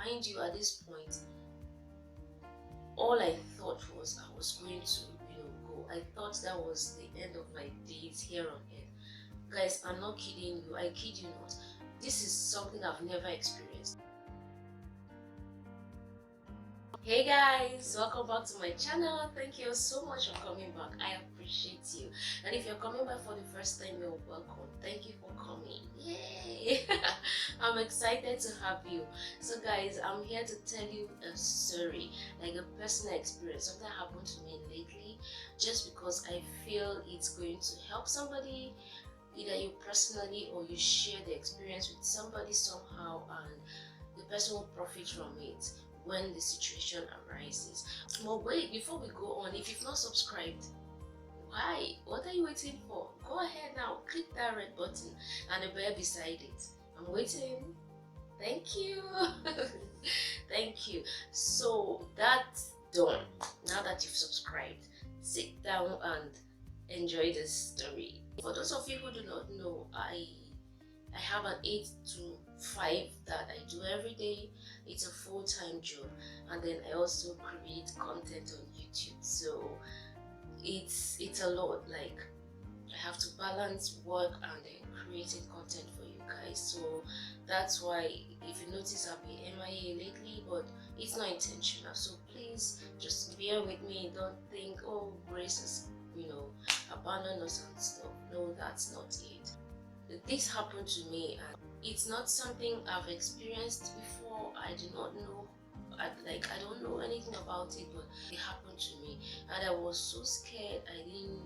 mind you, at this point, all I thought was I was going to, go. I thought that was the end of my days here on earth. Guys, I'm not kidding you. I kid you not. This is something I've never experienced. Hey guys, welcome back to my channel. Thank you so much for coming back. I appreciate you. And if you're coming back for the first time, you're welcome. Thank you for coming. Yay! I'm excited to have you. So guys, I'm here to tell you a story, like a personal experience, something that happened to me lately, just because I feel it's going to help somebody, either you personally or you share the experience with somebody somehow, and the person will profit from it when the situation arises. But wait, before we go on, if you've not subscribed, why? What are you waiting for? Go ahead now, click that red button and the bell beside it. I'm waiting. Thank you. Thank you. So that's done. Now that you've subscribed, sit down and enjoy this story. For those of you who do not know, I have an 8 to 5 that I do every day. It's a full-time job, and then I also create content on YouTube. So it's a lot. Like, I have to balance work and then creating content for you guys. So that's why, if you notice, I've been MIA lately, but it's not intentional. So please just bear with me. Don't think, oh, Grace has abandoned us and stuff. No, that's not it. This happened to me, and it's not something I've experienced before. I do not know, I don't know anything about it, but it happened to me, and I was so scared. I didn't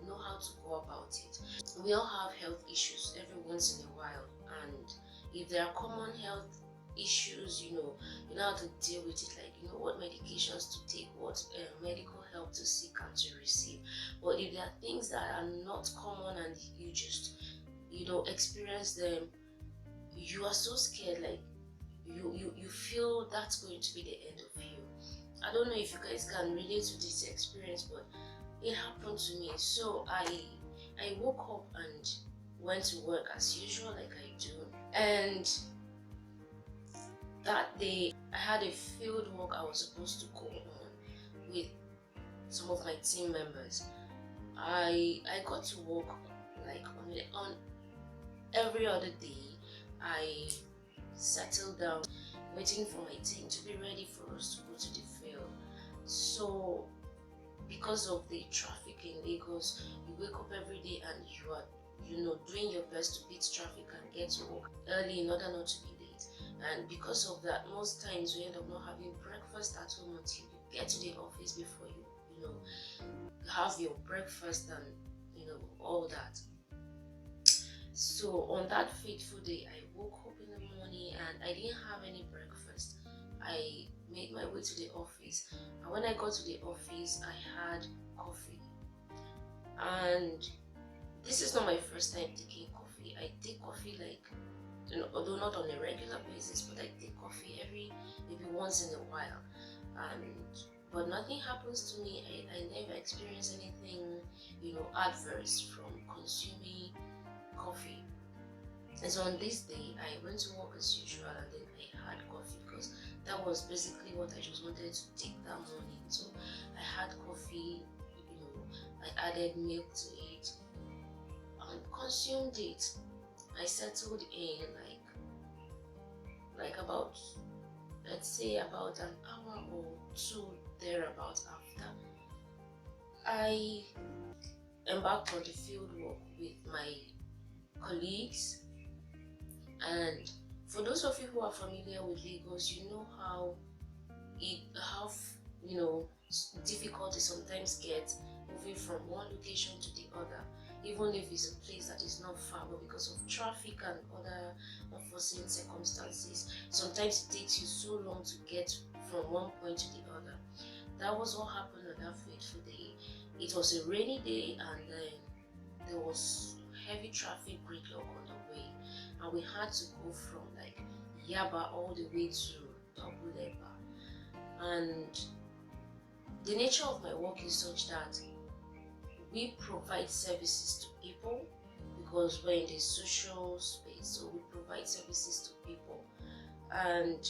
know how to go about it. We all have health issues every once in a while, and if there are common health issues, you know how to deal with it, like what medications to take, what medical help to seek and to receive. But if there are things that are not common and you just experience them, you are so scared, like you feel that's going to be the end of you. I don't know if you guys can relate to this experience, but it happened to me. So I woke up and went to work as usual, like I do, and that day I had a field work I was supposed to go on with some of my team members. I got to work like on every other day. I settled down, waiting for my team to be ready for us to go to the field. So because of the traffic in Lagos, you wake up every day and you are doing your best to beat traffic and get to work early in order not to be late. And because of that, most times we end up not having breakfast at home until you get to the office before you have your breakfast and all that. So on that fateful day, I woke up in the morning and I didn't have any breakfast. I made my way to the office, and when I got to the office, I had coffee. And this is not my first time taking coffee. I take coffee, like, although not on a regular basis, but I take coffee maybe once in a while. But nothing happens to me. I never experience anything adverse from consuming coffee. And so on this day, I went to work as usual, and then I had coffee because that was basically what I just wanted to take that morning. So I had coffee, I added milk to it and consumed it. I settled in like about, let's say, about an hour or two thereabout after. I embarked on the field work with my colleagues, and for those of you who are familiar with Lagos, you know how difficult it sometimes gets moving from one location to the other, even if it's a place that is not far, but because of traffic and other unforeseen circumstances, sometimes it takes you so long to get from one point to the other. That was what happened on that fateful day. It was a rainy day, and then there was heavy traffic gridlock on the way, and we had to go from like Yaba all the way to Tabuleba. And the nature of my work is such that we provide services to people, because we're in the social space, so we provide services to people. And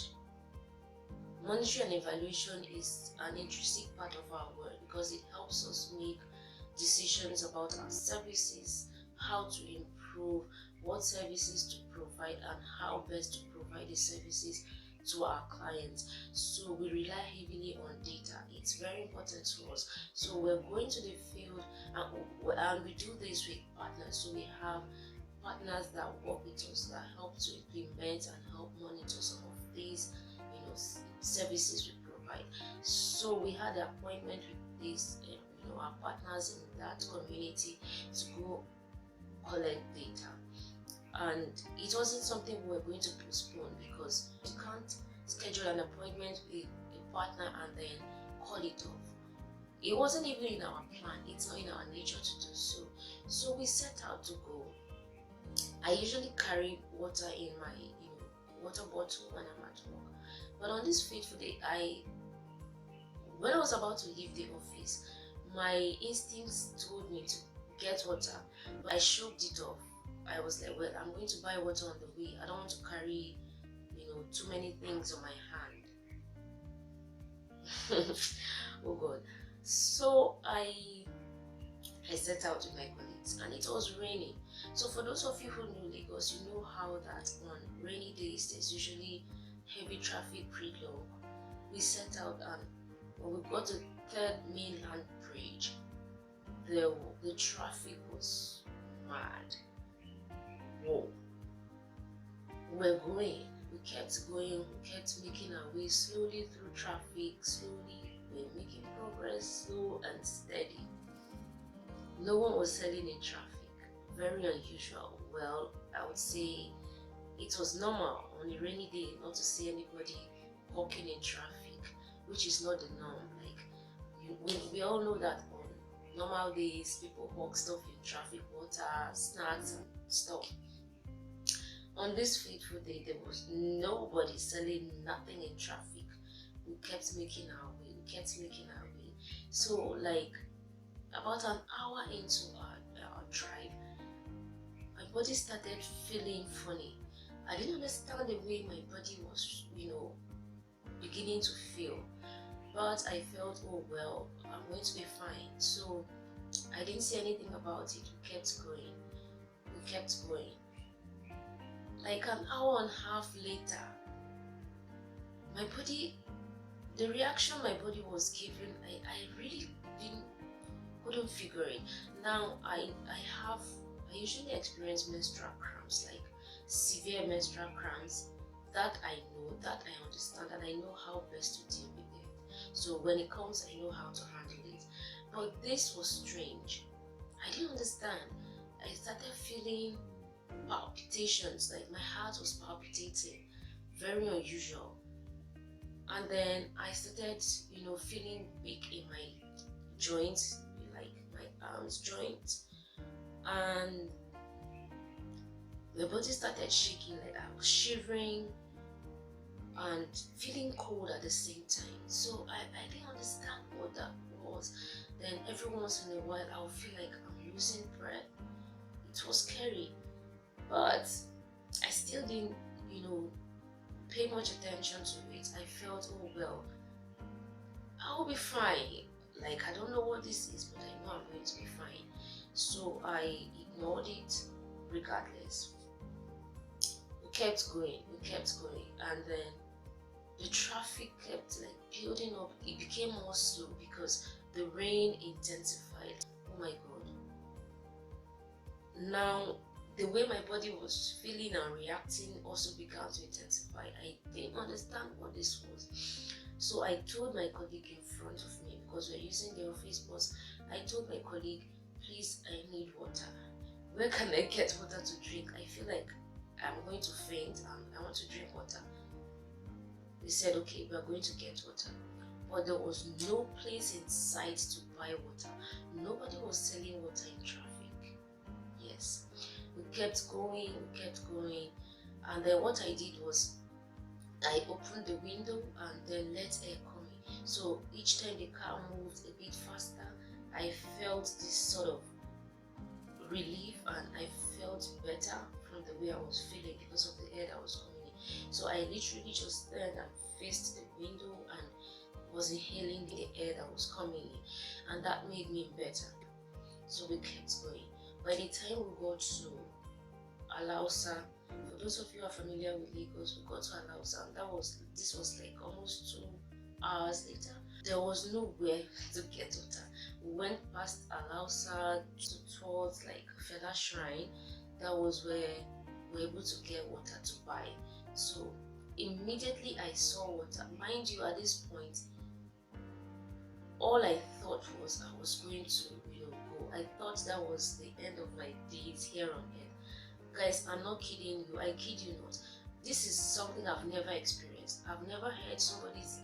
Monitoring and evaluation is an intrinsic part of our work because it helps us make decisions about our services, how to improve, what services to provide, and how best to provide the services to our clients. So we rely heavily on data. It's very important to us. So we're going to the field, and we do this with partners. So we have partners that work with us that help to implement and help monitor some of these, services we provide. So we had an appointment with these, our partners in that community to go collect data, and it wasn't something we were going to postpone because you can't schedule an appointment with a partner and then call it off. It wasn't even in our plan. It's not in our nature to do so. So we set out to go. I usually carry water in my water bottle when I'm at work, but on this fateful day, when I was about to leave the office, my instincts told me to get water, but I shrugged it off. I was like, well, I'm going to buy water on the way. I don't want to carry, too many things on my hand. Oh God. So I set out with my colleagues, and it was raining. So for those of you who know Lagos, you know how that on rainy days there's usually heavy traffic pre-long. We set out, and when we got to third mainland bridge, the traffic was mad. Whoa. We're going. We kept going. We kept making our way slowly through traffic. Slowly, we're making progress, slow and steady. No one was selling in traffic. Very unusual. Well, I would say it was normal on a rainy day not to see anybody walking in traffic, which is not the norm. We all know that on normal days people hawk stuff in traffic, water, snacks and stuff. On this fateful day, there was nobody selling nothing in traffic. We kept making our way. So about an hour into our drive, my body started feeling funny. I didn't understand the way my body was, beginning to feel. But I felt, oh well, I'm going to be fine. So I didn't say anything about it. We kept going. Like an hour and a half later, the reaction my body was giving, I really couldn't figure it. Now I usually experience menstrual cramps, like severe menstrual cramps. That I know, that I understand, and I know how best to deal with it. So when it comes, I know how to handle it. But this was strange. I didn't understand. I started feeling palpitations, like my heart was palpitating, very unusual. And then I started, feeling weak in my joints, like my arms joints, and my body started shaking, like I was shivering and feeling cold at the same time. So I didn't understand what that was. Then every once in a while I would feel like I'm losing breath. It was scary, but I still didn't, pay much attention to it. I felt, oh well, I'll be fine. Like, I don't know what this is, but I know I'm going to be fine. So I ignored it regardless. We kept going, and then the traffic kept building up. It became more slow because the rain intensified. Oh my God. Now, the way my body was feeling and reacting also began to intensify. I didn't understand what this was. So I told my colleague in front of me, because we're using the office bus, I told my colleague, please, I need water. Where can I get water to drink? I feel like I'm going to faint and I want to drink water. They said, okay, we're going to get water. But there was no place in sight to buy water. Nobody was selling water in traffic. Yes. We kept going, and then what I did was I opened the window and then let air come in. So each time the car moved a bit faster, I felt this sort of relief, and I felt better from the way I was feeling because of the air that was coming in. So I literally just turned and faced the window and was inhaling the air that was coming in, and that made me better. So we kept going. By the time we got to Alausa, for those of you who are familiar with Lagos, we got to Alausa, and this was like almost 2 hours later. There was nowhere to get water. We went past Alausa towards like Fela Shrine. That was where we were able to get water to buy. So immediately I saw water. Mind you, at this point, all I thought was I was going to, go. I thought that was the end of my days here on earth. Guys, I'm not kidding you. I kid you not. This is something I've never experienced. I've never heard somebody's,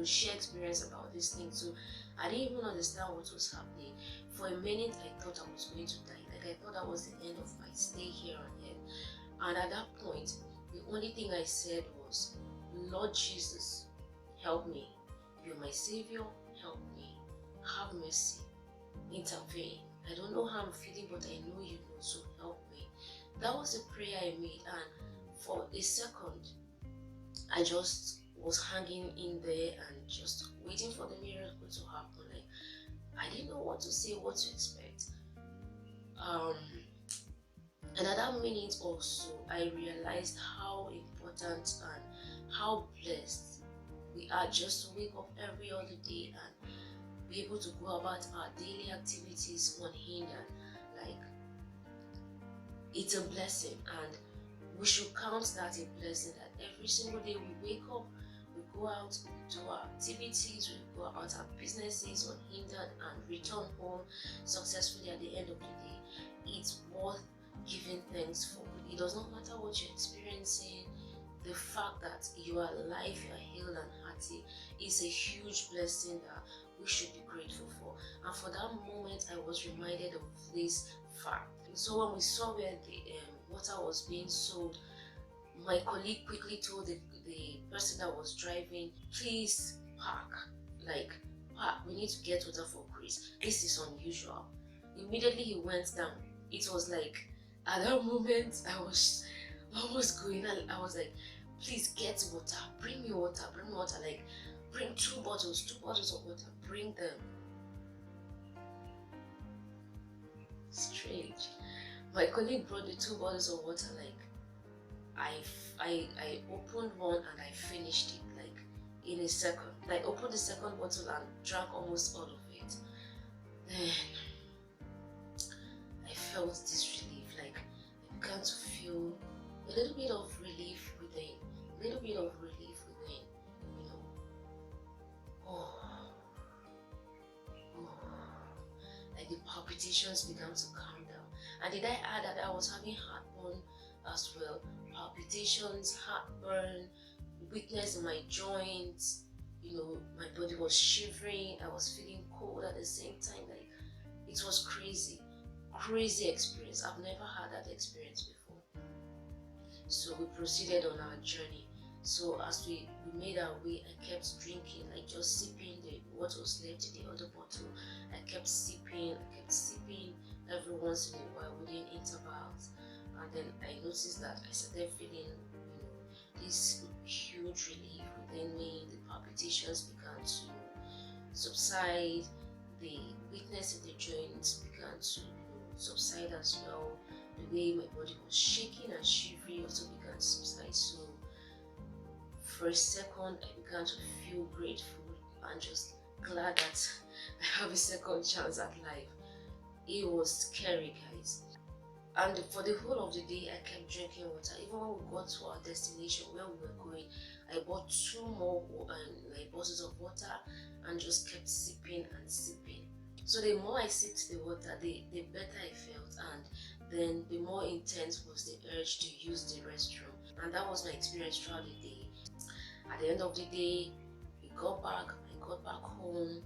share experience about this thing. So I didn't even understand what was happening. For a minute, I thought I was going to die. Like I thought that was the end of my stay here on earth. And at that point, the only thing I said was, Lord Jesus, help me. You're my Savior. Help me. Have mercy. Intervene. I don't know how I'm feeling, but I know you know, so help me. That was the prayer I made, and for a second, I just was hanging in there and just waiting for the miracle to happen. Like, I didn't know what to say, what to expect. And at that minute also, I realized how important and how blessed we are just to wake up every other day and be able to go about our daily activities unhindered. Like, it's a blessing, and we should count that a blessing, that every single day we wake up, we go out, we do our activities, we go about our businesses unhindered and return home successfully at the end of the day. It's worth giving thanks for. It does not matter what you're experiencing. The fact that you are alive, you are healed and hearty is a huge blessing that we should be grateful for. And for that moment, I was reminded of this fact. So when we saw where the water was being sold, my colleague quickly told the person that was driving, please park, we need to get water for Chris. This is unusual. Immediately he went down. It was like, at that moment, I was almost going, I was like, please get water, bring me water, like, bring two bottles of water, bring them. Strange. My colleague brought the 2 bottles of water, like, I opened one and I finished it, like, in a second. I opened the second bottle and drank almost all of it. Then I felt this relief, like, I began to feel a little bit of relief within, like the palpitations began to calm down. And did I add that I was having heartburn as well? Palpitations, heartburn, weakness in my joints, my body was shivering, I was feeling cold at the same time. Like, it was crazy experience. I've never had that experience before. So we proceeded on our journey. So as we made our way, I kept drinking, like just sipping what was left in the other bottle. I kept sipping every once in a while within intervals. And then I noticed that I started feeling, this huge relief within me. The palpitations began to subside. The weakness in the joints began to subside as well. The way my body was shaking and shivering also began to subside. So for a second, I began to feel grateful and just glad that I have a second chance at life. It was scary, guys. And for the whole of the day, I kept drinking water. Even when we got to our destination, where we were going, I bought 2 more bottles of water and just kept sipping and sipping. So the more I sipped the water, the better I felt, and then the more intense was the urge to use the restroom. And that was my experience throughout the day. At the end of the day, I got back home.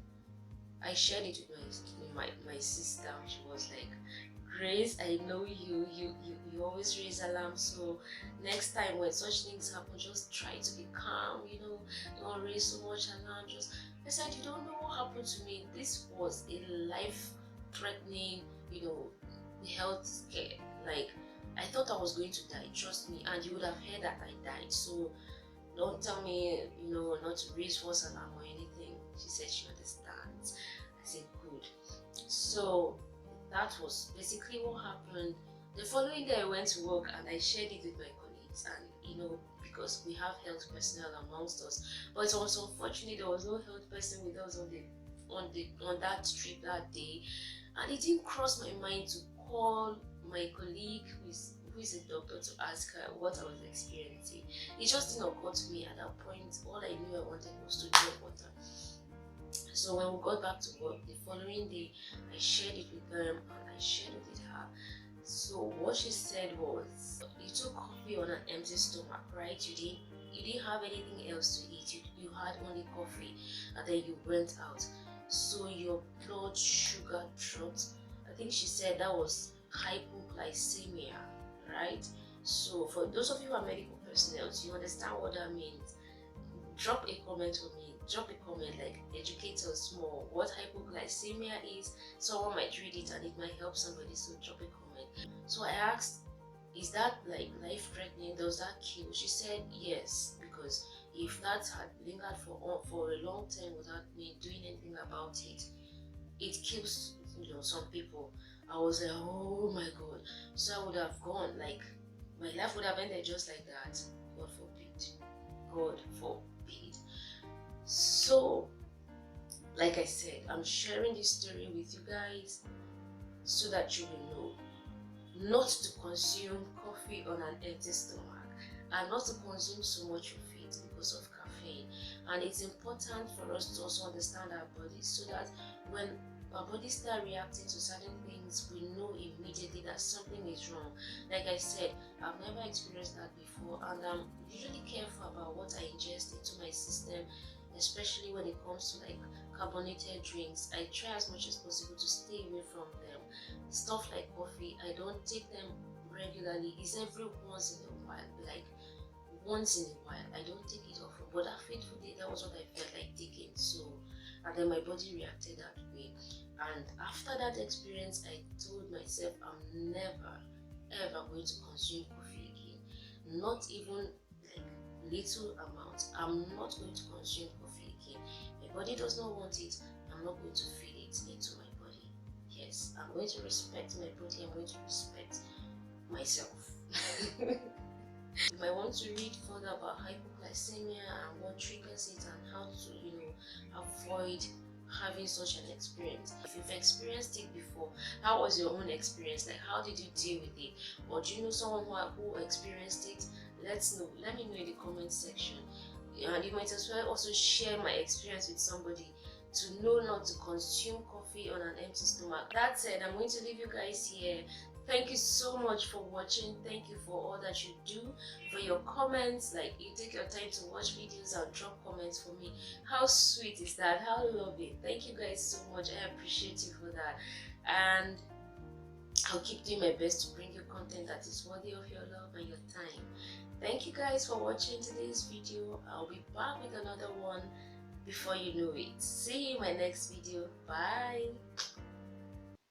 I shared it with my sister. She was like, Grace, I know you always raise alarm, so next time when such things happen, just try to be calm, don't raise so much alarm. I said, you don't know what happened to me. This was a life-threatening, health scare. Like, I thought I was going to die, trust me, and you would have heard that I died. So don't tell me, not want to raise false alarm or anything. She said she understands. I said good. So that was basically what happened. The following day I went to work and I shared it with my colleagues, and because we have health personnel amongst us, but it was unfortunate there was no health person with us on that trip that day, and it didn't cross my mind to call my colleague who is a doctor to ask her what I was experiencing. It just didn't occur to me at that point. All I knew I wanted was to drink water. So when we got back to work the following day, I shared it with them and I shared it with her. So what she said was, you took coffee on an empty stomach, right? You didn't have anything else to eat. You had only coffee, and then you went out. So your blood sugar dropped. I think she said that was hypoglycemia, right? So for those of you who are medical personnel, you understand what that means. Drop a comment for me. Drop a comment, like, educate us more what hypoglycemia is. Someone might read it and it might help somebody, so drop a comment. So I asked, is that like life-threatening? Does that kill? She said yes, because if that had lingered for a long time without me doing anything about it, it kills some people. I was like, oh my god. So I would have gone, like, my life would have ended just like that. God forbid. God forbid. So, like I said, I'm sharing this story with you guys so that you will know not to consume coffee on an empty stomach, and not to consume so much of it because of caffeine. And it's important for us to also understand our bodies, so that when our bodies start reacting to certain things, we know immediately that something is wrong. Like I said, I've never experienced that before, and I'm usually careful about what I ingest into my system, especially when it comes to like carbonated drinks. I try as much as possible to stay away from them. Stuff like coffee, I don't take them regularly. It's every once in a while, like once in a while. I don't take it often, but that fateful day, that was what I felt like taking. So, and then my body reacted that way. And after that experience, I told myself I'm never ever going to consume coffee again. Not even like little amount. I'm not going to consume coffee again. My body does not want it. I'm not going to feed it into my body. Yes, I'm going to respect my body. I'm going to respect myself. You might want to read further about hypoglycemia and what triggers it and how to avoid having such an experience. If you've experienced it before, how was your own experience? Like, how did you deal with it? Or do you know someone who experienced it? Let me know in the comment section. And you might as well also share my experience with somebody to know not to consume coffee on an empty stomach. That said, I'm going to leave you guys here. Thank you so much for watching. Thank you for all that you do, for your comments. Like, you take your time to watch videos and drop comments for me. How sweet is that? How lovely. Thank you guys so much. I appreciate you for that. And I'll keep doing my best to bring you content that is worthy of your love and your time. Thank you guys for watching today's video. I'll be back with another one before you know it. See you in my next video. Bye.